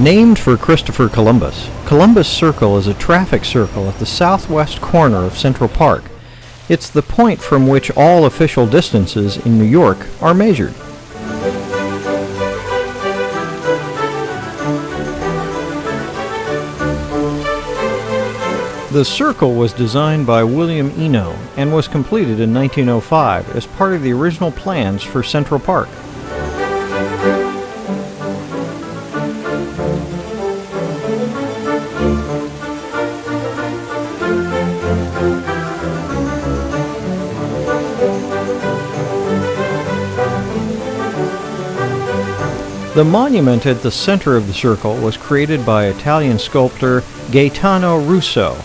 Named for Christopher Columbus, Columbus Circle is a traffic circle at the southwest corner of Central Park. It's the point from which all official distances in New York are measured. The circle was designed by William Eno and was completed in 1905 as part of the original plans for Central Park. The monument at the center of the circle was created by Italian sculptor Gaetano Russo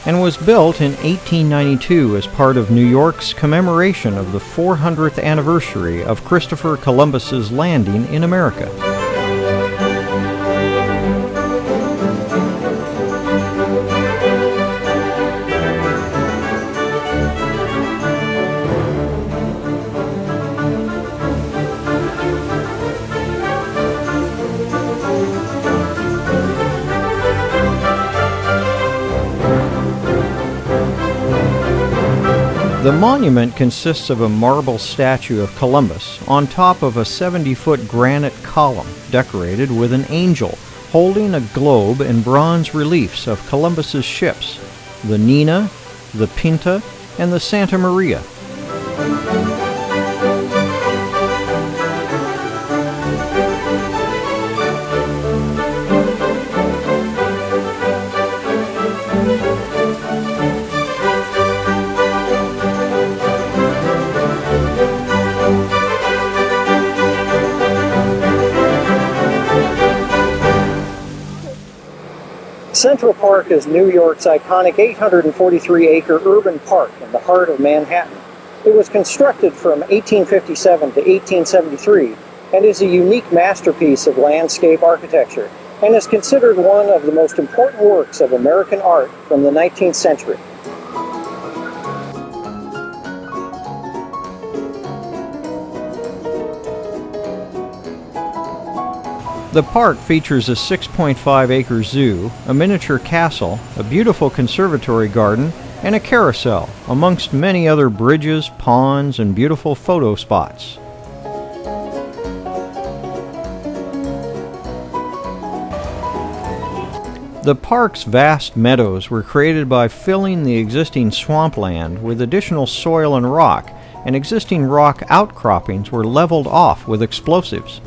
and was built in 1892 as part of New York's commemoration of the 400th anniversary of Christopher Columbus's landing in America. The monument consists of a marble statue of Columbus on top of a 70-foot granite column decorated with an angel holding a globe and bronze reliefs of Columbus's ships, the Nina, the Pinta, and the Santa Maria. Central Park is New York's iconic 843-acre urban park in the heart of Manhattan. It was constructed from 1857 to 1873 and is a unique masterpiece of landscape architecture and is considered one of the most important works of American art from the 19th century. The park features a 6.5-acre zoo, a miniature castle, a beautiful conservatory garden, and a carousel, amongst many other bridges, ponds, and beautiful photo spots. The park's vast meadows were created by filling the existing swampland with additional soil and rock, and existing rock outcroppings were leveled off with explosives.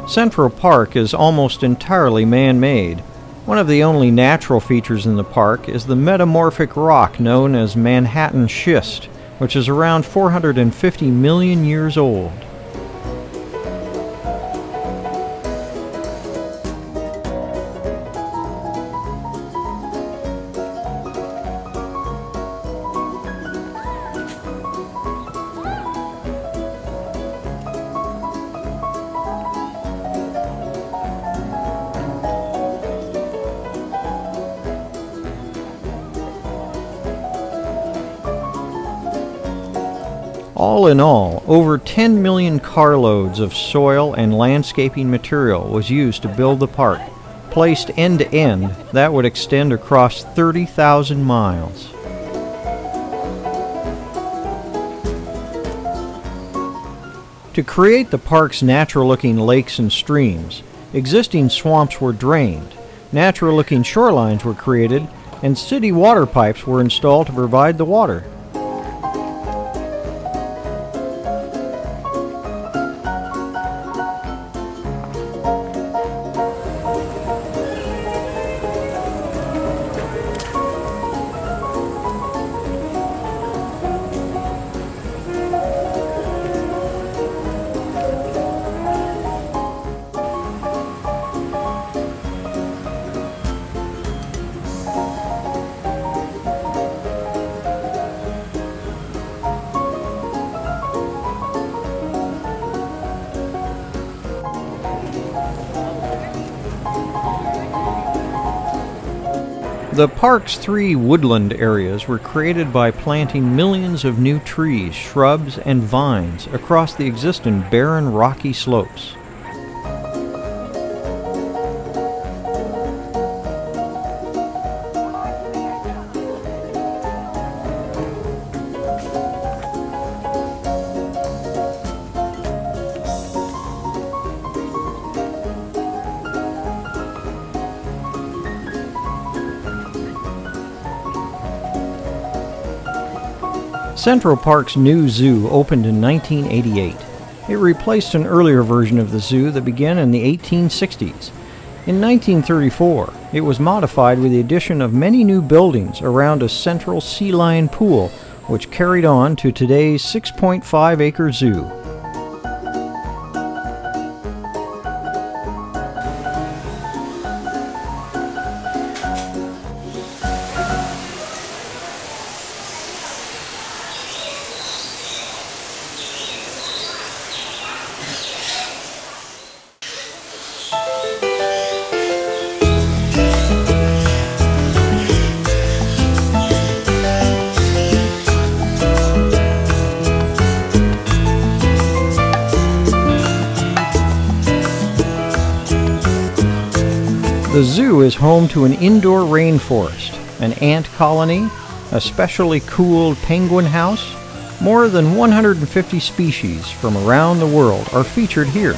Central Park is almost entirely man-made. One of the only natural features in the park is the metamorphic rock known as Manhattan schist, which is around 450 million years old. All in all, over 10 million carloads of soil and landscaping material was used to build the park. Placed end to end, that would extend across 30,000 miles. To create the park's natural-looking lakes and streams, existing swamps were drained, natural-looking shorelines were created, and city water pipes were installed to provide the water. The park's 3 woodland areas were created by planting millions of new trees, shrubs, and vines across the existing barren rocky slopes. Central Park's new zoo opened in 1988. It replaced an earlier version of the zoo that began in the 1860s. In 1934, it was modified with the addition of many new buildings around a central sea lion pool, which carried on to today's 6.5-acre zoo. The zoo is home to an indoor rainforest, an ant colony, a specially cooled penguin house. More than 150 species from around the world are featured here.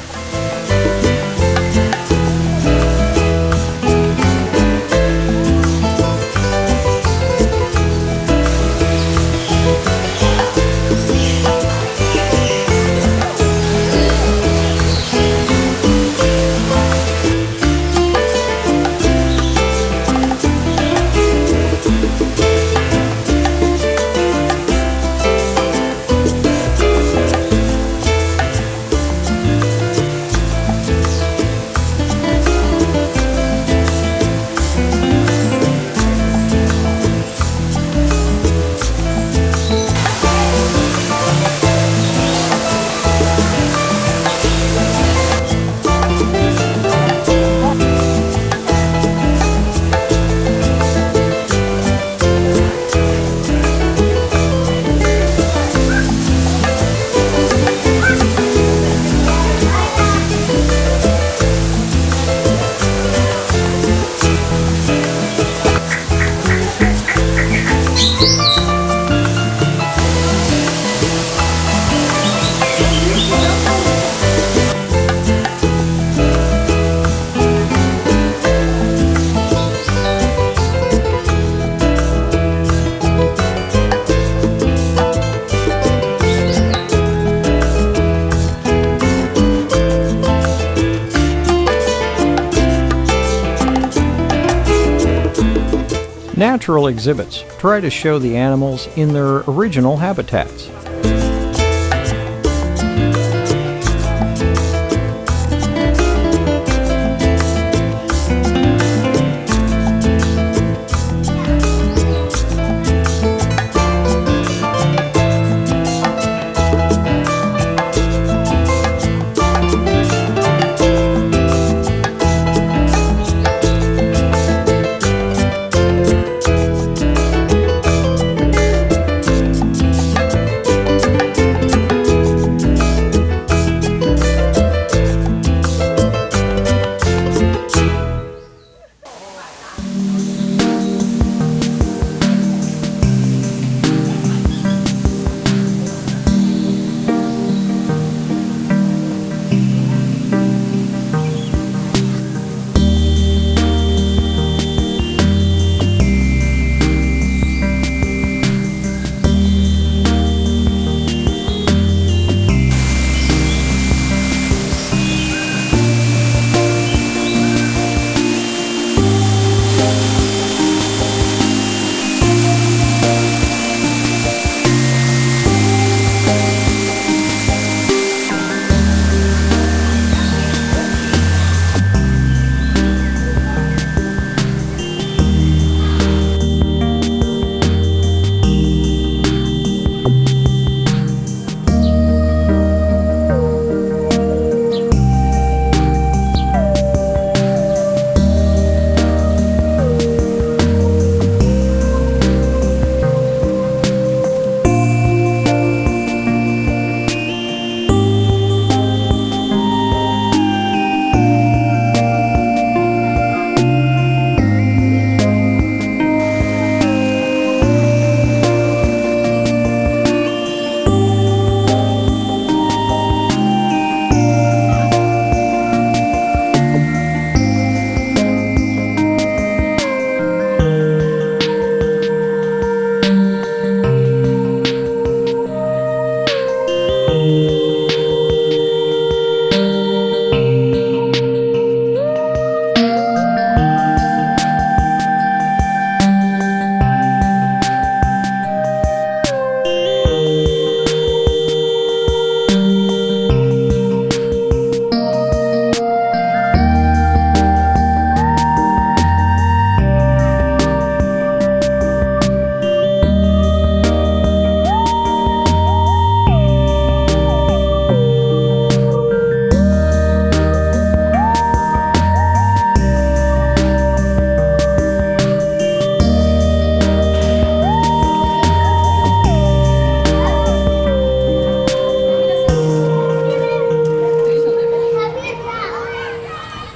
Natural exhibits try to show the animals in their original habitats.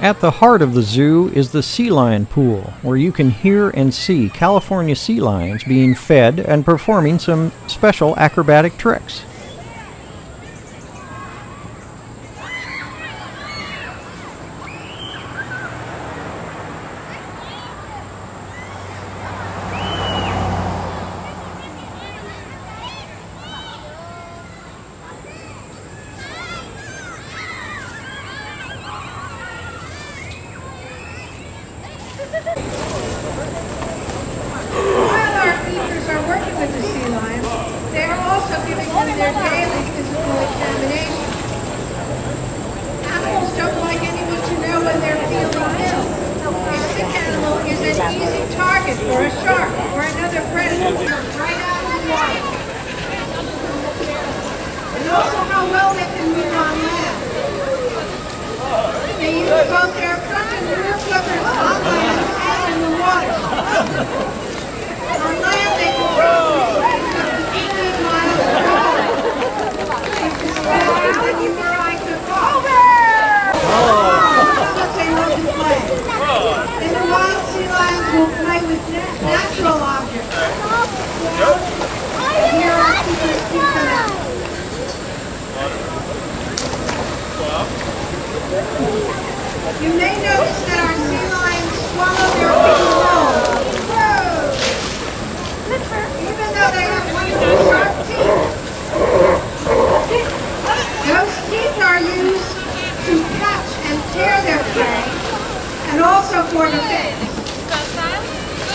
At the heart of the zoo is the sea lion pool, where you can hear and see California sea lions being fed and performing some special acrobatic tricks. While our teachers are working with the sea lions, they are also giving them their daily physical examination. Animals don't like anyone to know when they're feeling ill. A sick animal is an easy target for a shark or another predator right out of the water. And also how well they can move on land. They use both their front and rear flippers on land and in the water. On land, they can travel 18 miles per hour. Where I could walk. Such a love to play. In the wild, sea lions will play with natural objects. And here our teachers keep them out. You may notice that our sea lions swallow their big bones. Even though they have wonderful sharp teeth. Those teeth are used to catch and tear their prey, and also for defense.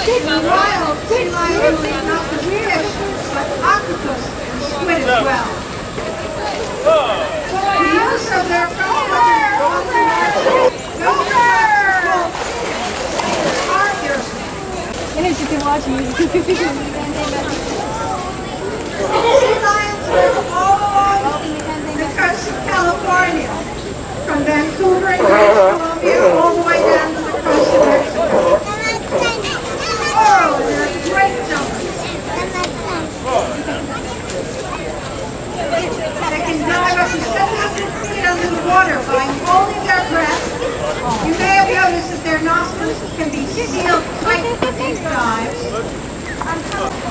In the wild, sea lions will eat not just fish, but octopus and squid as well. The use of their front legs often marks those are their sea lions live all along the coast of California, from Vancouver in British Columbia all the way down to the coast of Mexico. Oh, they're great jumpers. They can dive up to 700 feet under the water by holding their breath. You may have noticed that their nostrils can be sealed tight with these dives.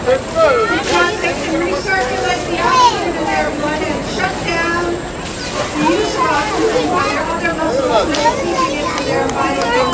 Because they can recirculate the oxygen in their blood and shut down the use of oxygen while their other muscles are feeding into their vital.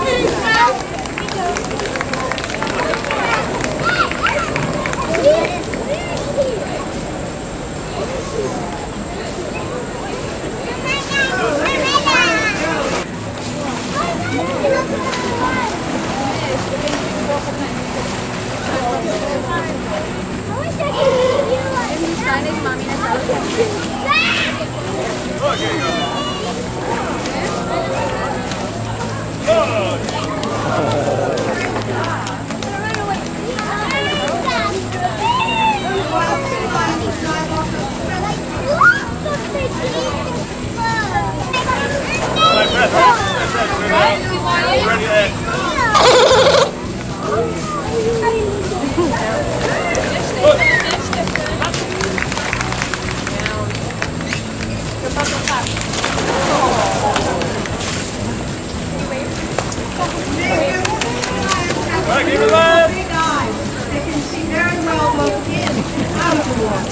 They can see very well both in and out of the water.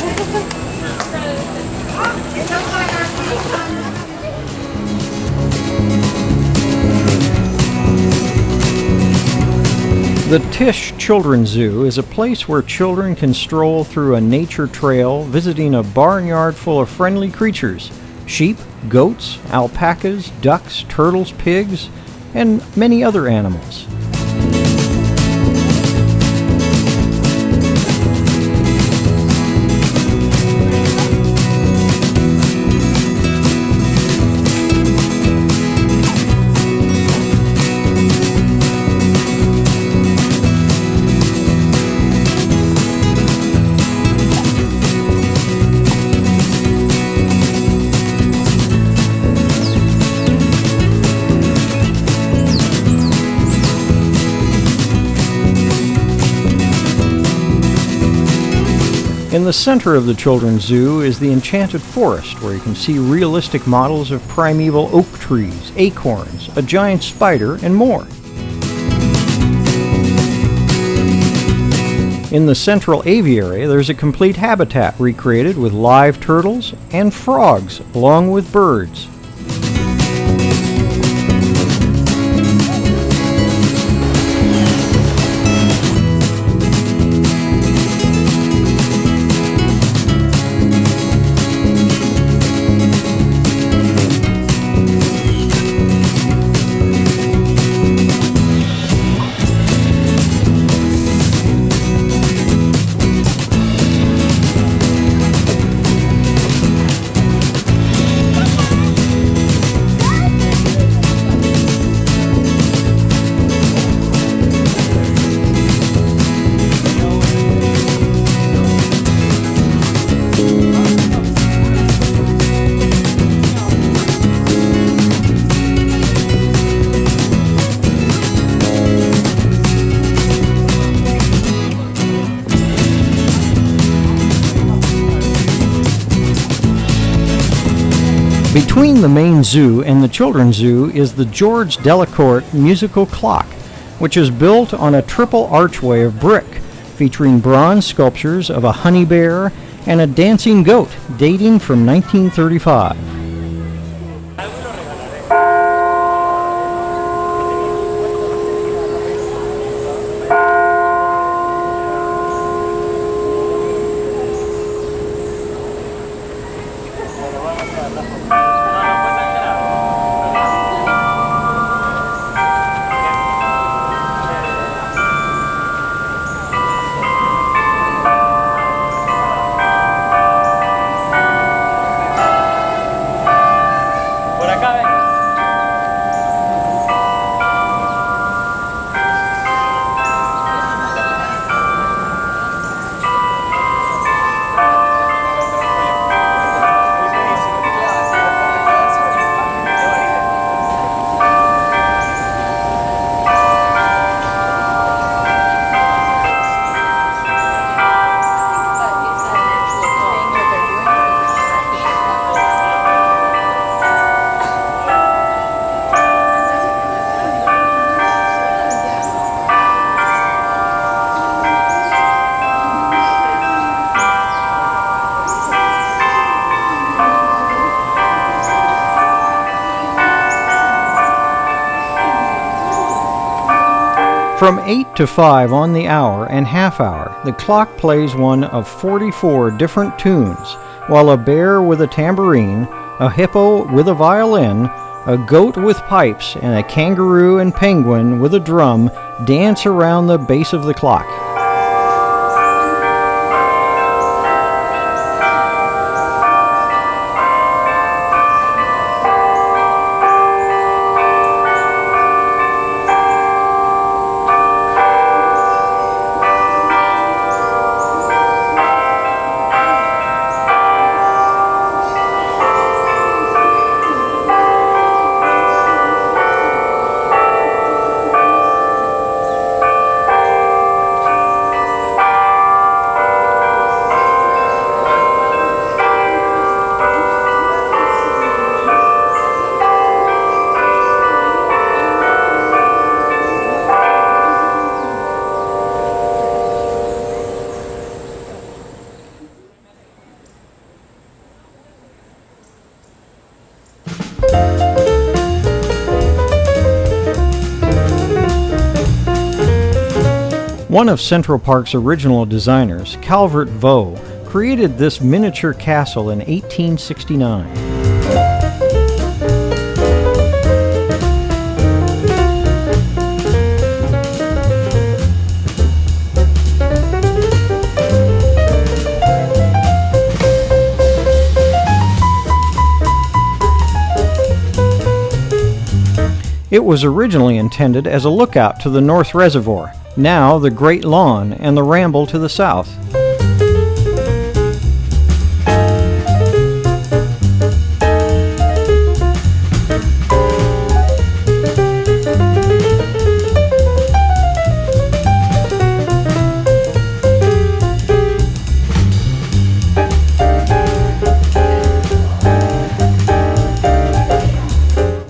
It looks like our The Tisch Children's Zoo is a place where children can stroll through a nature trail, visiting a barnyard full of friendly creatures: sheep, goats, alpacas, ducks, turtles, pigs, and many other animals. In the center of the Children's Zoo is the Enchanted Forest, where you can see realistic models of primeval oak trees, acorns, a giant spider, and more. In the central aviary, there's a complete habitat recreated with live turtles and frogs, along with birds. Between the main zoo and the Children's Zoo is the George Delacourt musical clock, which is built on a triple archway of brick, featuring bronze sculptures of a honey bear and a dancing goat dating from 1935. From 8 to 5 on the hour and half hour, the clock plays one of 44 different tunes, while a bear with a tambourine, a hippo with a violin, a goat with pipes, and a kangaroo and penguin with a drum dance around the base of the clock. One of Central Park's original designers, Calvert Vaux, created this miniature castle in 1869. It was originally intended as a lookout to the North Reservoir, now the Great Lawn and the Ramble to the south.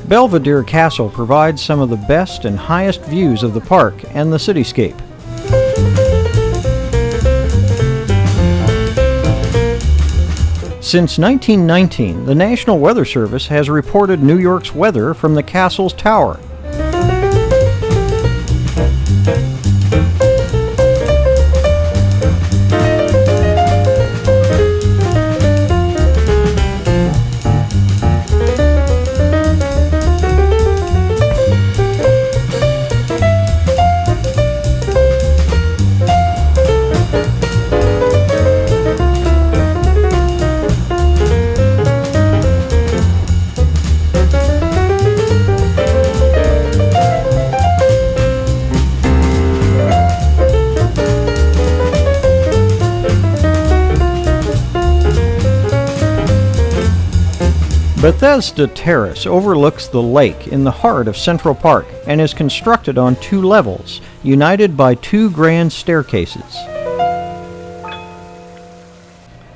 Belvedere Castle provides some of the best and highest views of the park and the cityscape. Since 1919, the National Weather Service has reported New York's weather from the castle's tower. Bethesda Terrace overlooks the lake in the heart of Central Park and is constructed on 2 levels, united by 2 grand staircases.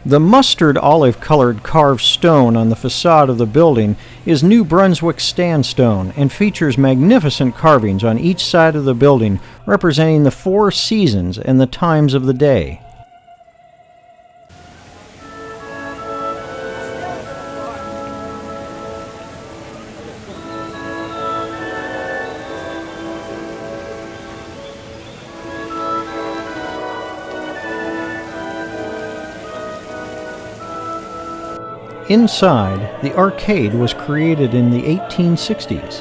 The mustard olive-colored carved stone on the facade of the building is New Brunswick sandstone and features magnificent carvings on each side of the building representing the 4 seasons and the times of the day. Inside, the arcade was created in the 1860s.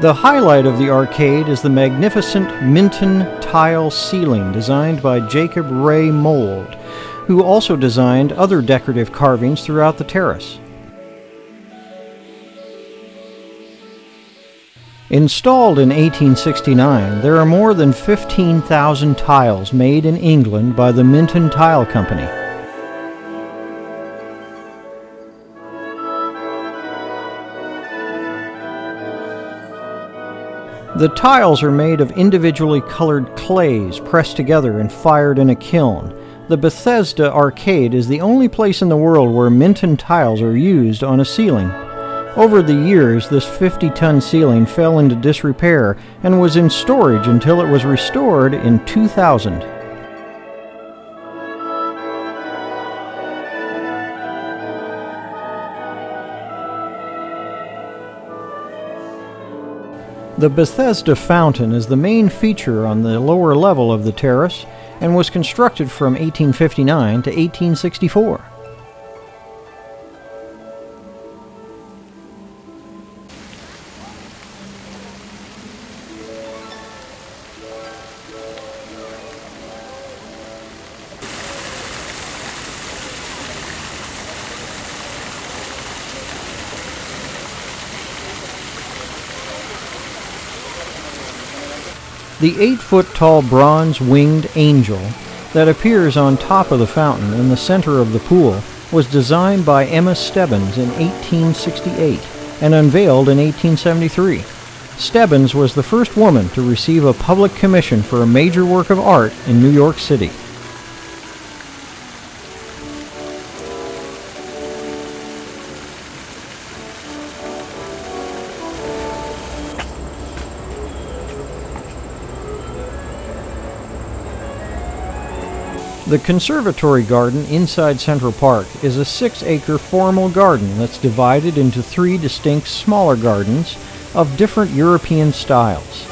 The highlight of the arcade is the magnificent Minton tile ceiling designed by Jacob Ray Mould, who also designed other decorative carvings throughout the terrace. Installed in 1869, there are more than 15,000 tiles made in England by the Minton Tile Company. The tiles are made of individually colored clays pressed together and fired in a kiln. The Bethesda Arcade is the only place in the world where Minton tiles are used on a ceiling. Over the years, this 50-ton ceiling fell into disrepair and was in storage until it was restored in 2000. The Bethesda Fountain is the main feature on the lower level of the terrace and was constructed from 1859 to 1864. The 8-foot-tall bronze-winged angel that appears on top of the fountain in the center of the pool was designed by Emma Stebbins in 1868 and unveiled in 1873. Stebbins was the first woman to receive a public commission for a major work of art in New York City. The Conservatory Garden inside Central Park is a 6-acre formal garden that's divided into 3 distinct smaller gardens of different European styles.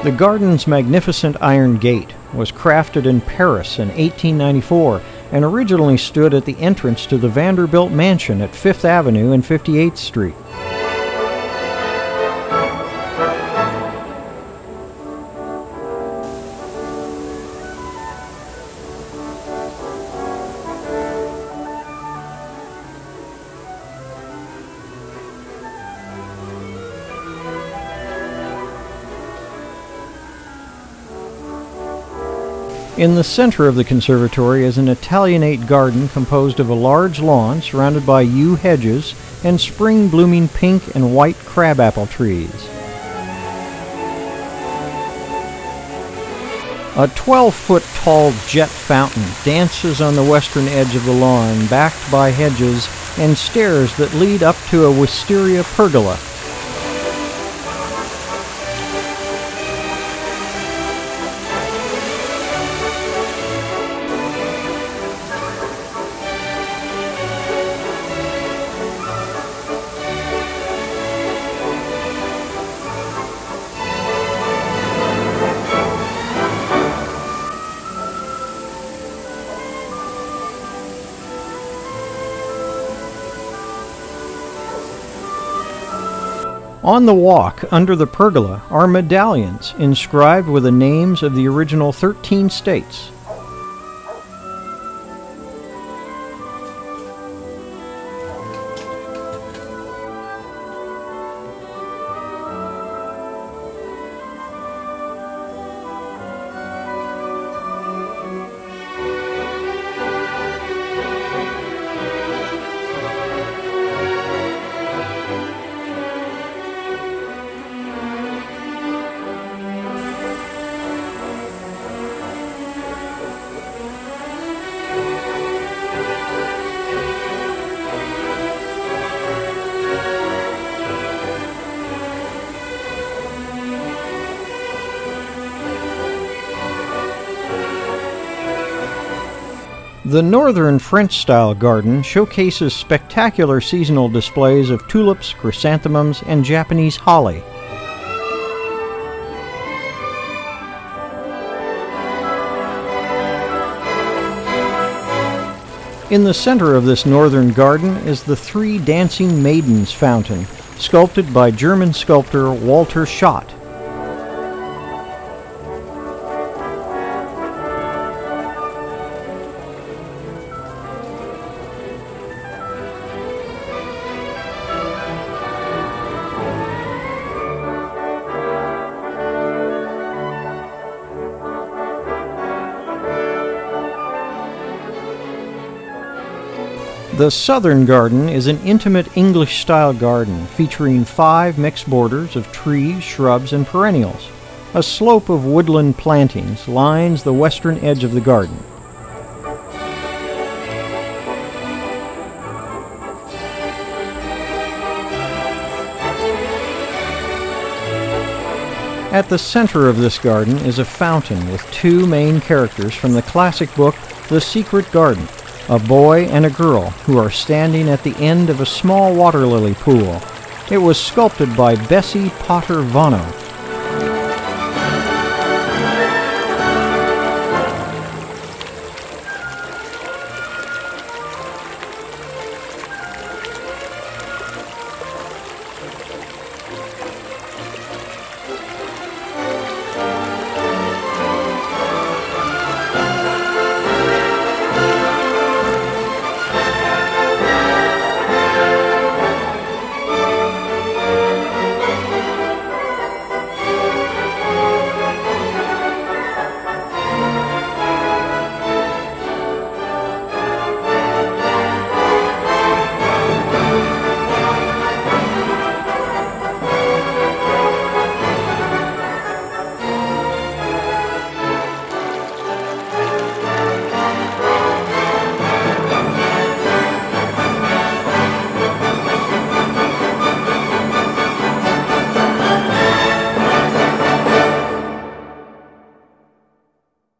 The garden's magnificent iron gate was crafted in Paris in 1894 and originally stood at the entrance to the Vanderbilt Mansion at 5th Avenue and 58th Street. In the center of the conservatory is an Italianate garden composed of a large lawn surrounded by yew hedges and spring-blooming pink and white crabapple trees. A 12-foot tall jet fountain dances on the western edge of the lawn, backed by hedges and stairs that lead up to a wisteria pergola. On the walk under the pergola are medallions inscribed with the names of the original 13 states. The northern French-style garden showcases spectacular seasonal displays of tulips, chrysanthemums, and Japanese holly. In the center of this northern garden is the Three Dancing Maidens fountain, sculpted by German sculptor Walter Schott. The southern garden is an intimate English-style garden featuring 5 mixed borders of trees, shrubs, and perennials. A slope of woodland plantings lines the western edge of the garden. At the center of this garden is a fountain with 2 main characters from the classic book The Secret Garden, a boy and a girl who are standing at the end of a small water lily pool. It was sculpted by Bessie Potter Vono.